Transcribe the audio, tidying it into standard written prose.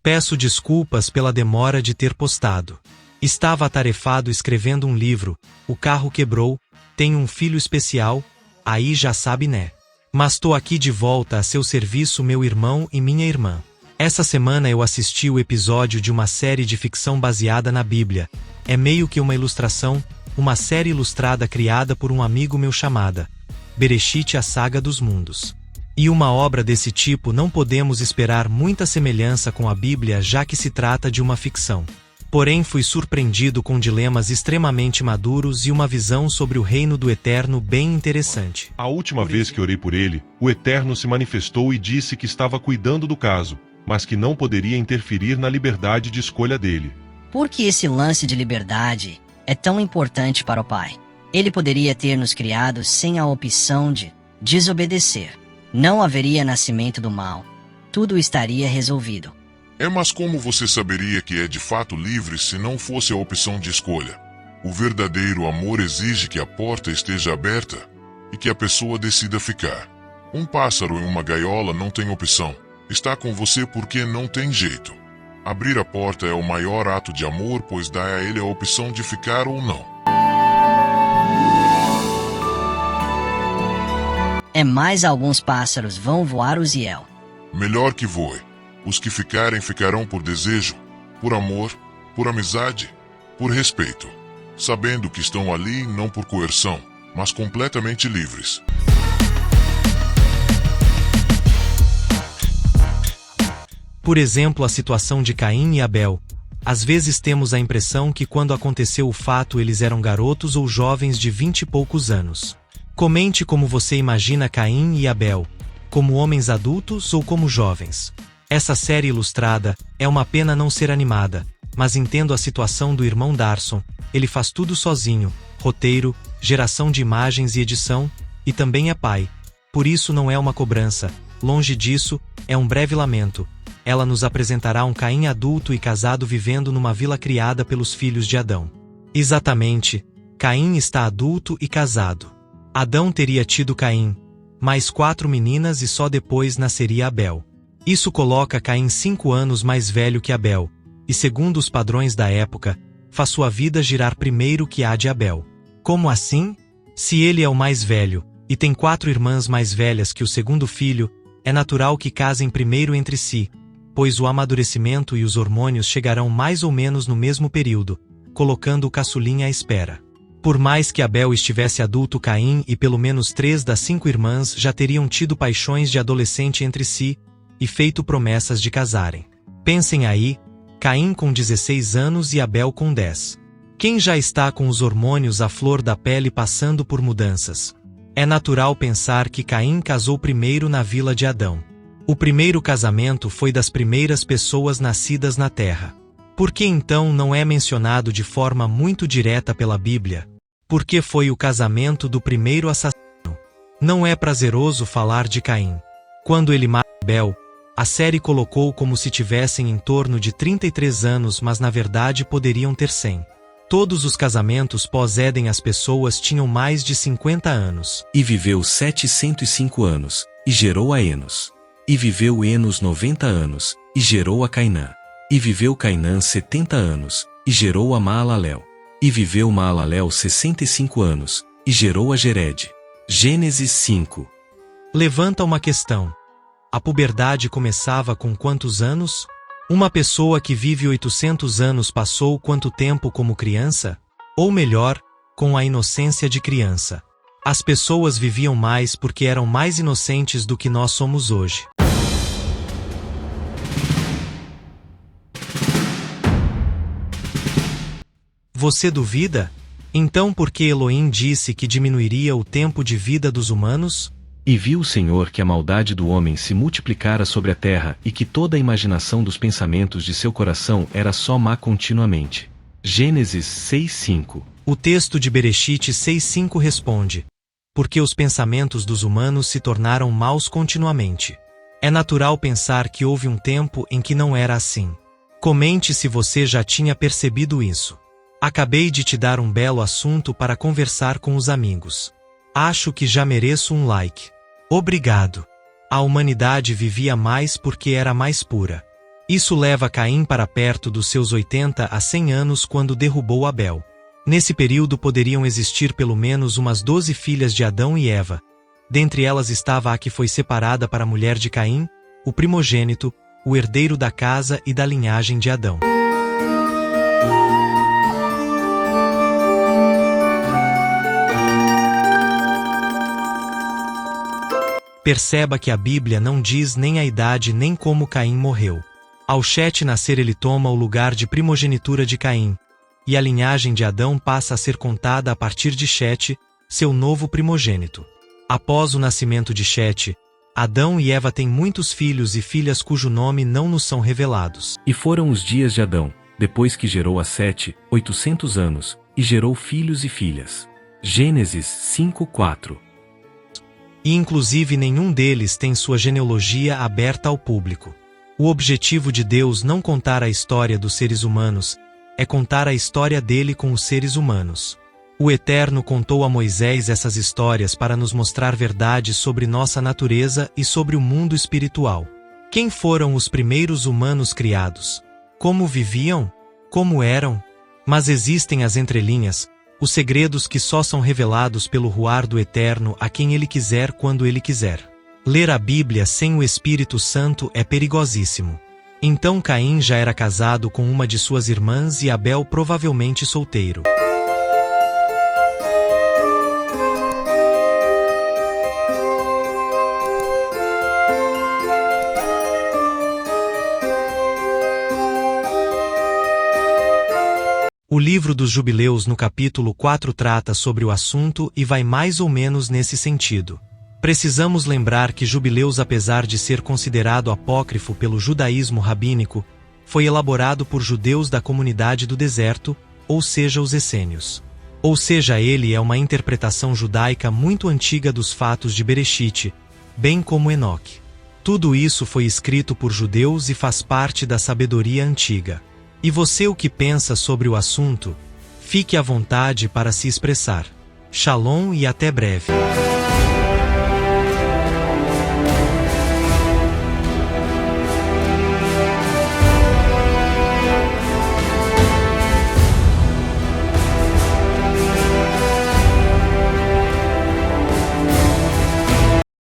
Peço desculpas pela demora de ter postado. Estava atarefado escrevendo um livro, o carro quebrou, tenho um filho especial, aí já sabe né. Mas tô aqui de volta a seu serviço, meu irmão e minha irmã. Essa semana eu assisti o episódio de uma série de ficção baseada na Bíblia. É meio que uma ilustração, uma série ilustrada criada por um amigo meu chamada Bereshit, a Saga dos Mundos. E uma obra desse tipo não podemos esperar muita semelhança com a Bíblia, já que se trata de uma ficção. Porém, fui surpreendido com dilemas extremamente maduros e uma visão sobre o reino do Eterno bem interessante. A última vez que orei por ele, o Eterno se manifestou e disse que estava cuidando do caso, mas que não poderia interferir na liberdade de escolha dele. Por que esse lance de liberdade é tão importante para o Pai? Ele poderia ter nos criado sem a opção de desobedecer. Não haveria nascimento do mal. Tudo estaria resolvido. Mas como você saberia que é de fato livre se não fosse a opção de escolha? O verdadeiro amor exige que a porta esteja aberta e que a pessoa decida ficar. Um pássaro em uma gaiola não tem opção. Está com você porque não tem jeito. Abrir a porta é o maior ato de amor, pois dá a ele a opção de ficar ou não. Mais alguns pássaros vão voar, Uziel. Melhor que voe. Os que ficarem, ficarão por desejo, por amor, por amizade, por respeito, sabendo que estão ali não por coerção, mas completamente livres. Por exemplo, a situação de Caim e Abel. Às vezes temos a impressão que quando aconteceu o fato eles eram garotos ou jovens de 20 e poucos anos. Comente como você imagina Caim e Abel, como homens adultos ou como jovens. Essa série ilustrada é uma pena não ser animada, mas entendo a situação do irmão Darson, ele faz tudo sozinho, roteiro, geração de imagens e edição, e também é pai. Por isso não é uma cobrança, longe disso, é um breve lamento. Ela nos apresentará um Caim adulto e casado vivendo numa vila criada pelos filhos de Adão. Exatamente, Caim está adulto e casado. Adão teria tido Caim, mais 4 meninas e só depois nasceria Abel. Isso coloca Caim 5 anos mais velho que Abel, e segundo os padrões da época, faz sua vida girar primeiro que a de Abel. Como assim? Se ele é o mais velho, e tem 4 irmãs mais velhas que o segundo filho, é natural que casem primeiro entre si, pois o amadurecimento e os hormônios chegarão mais ou menos no mesmo período, colocando o caçulinha à espera. Por mais que Abel estivesse adulto, Caim e pelo menos 3 das 5 irmãs já teriam tido paixões de adolescente entre si, e feito promessas de casarem. Pensem aí, Caim com 16 anos e Abel com 10. Quem já está com os hormônios à flor da pele passando por mudanças? É natural pensar que Caim casou primeiro na vila de Adão. O primeiro casamento foi das primeiras pessoas nascidas na terra. Por que então não é mencionado de forma muito direta pela Bíblia? Porque foi o casamento do primeiro assassino. Não é prazeroso falar de Caim. Quando ele mata Abel, a série colocou como se tivessem em torno de 33 anos, mas na verdade poderiam ter 100. Todos os casamentos pós-Éden as pessoas tinham mais de 50 anos. E viveu 705 anos, e gerou a Enos. E viveu Enos 90 anos, e gerou a Cainã. E viveu Cainã 70 anos, e gerou a Maalalel. E viveu Maalalel 65 anos, e gerou a Jered. Gênesis 5. Levanta uma questão. A puberdade começava com quantos anos? Uma pessoa que vive 800 anos passou quanto tempo como criança? Ou melhor, com a inocência de criança. As pessoas viviam mais porque eram mais inocentes do que nós somos hoje. Você duvida? Então por que Elohim disse que diminuiria o tempo de vida dos humanos? E viu o Senhor que a maldade do homem se multiplicara sobre a terra e que toda a imaginação dos pensamentos de seu coração era só má continuamente. Gênesis 6:5. O texto de Bereshit 6:5 responde: porque os pensamentos dos humanos se tornaram maus continuamente. É natural pensar que houve um tempo em que não era assim. Comente se você já tinha percebido isso. Acabei de te dar um belo assunto para conversar com os amigos. Acho que já mereço um like. Obrigado. A humanidade vivia mais porque era mais pura. Isso leva Caim para perto dos seus 80 a 100 anos quando derrubou Abel. Nesse período poderiam existir pelo menos umas 12 filhas de Adão e Eva. Dentre elas estava a que foi separada para a mulher de Caim, o primogênito, o herdeiro da casa e da linhagem de Adão. Perceba que a Bíblia não diz nem a idade nem como Caim morreu. Ao Sete nascer ele toma o lugar de primogenitura de Caim, e a linhagem de Adão passa a ser contada a partir de Sete, seu novo primogênito. Após o nascimento de Sete, Adão e Eva têm muitos filhos e filhas cujo nome não nos são revelados. E foram os dias de Adão, depois que gerou a Sete, 800 anos, e gerou filhos e filhas. Gênesis 5:4. E inclusive nenhum deles tem sua genealogia aberta ao público. O objetivo de Deus não contar a história dos seres humanos, é contar a história dele com os seres humanos. O Eterno contou a Moisés essas histórias para nos mostrar verdades sobre nossa natureza e sobre o mundo espiritual. Quem foram os primeiros humanos criados? Como viviam? Como eram? Mas existem as entrelinhas, os segredos que só são revelados pelo Ruar do Eterno a quem Ele quiser quando Ele quiser. Ler a Bíblia sem o Espírito Santo é perigosíssimo. Então Caim já era casado com uma de suas irmãs e Abel provavelmente solteiro. O livro dos Jubileus no capítulo 4 trata sobre o assunto e vai mais ou menos nesse sentido. Precisamos lembrar que Jubileus, apesar de ser considerado apócrifo pelo judaísmo rabínico, foi elaborado por judeus da comunidade do deserto, ou seja, os essênios. Ou seja, ele é uma interpretação judaica muito antiga dos fatos de Bereshit, bem como Enoque. Tudo isso foi escrito por judeus e faz parte da sabedoria antiga. E você o que pensa sobre o assunto? Fique à vontade para se expressar. Shalom e até breve.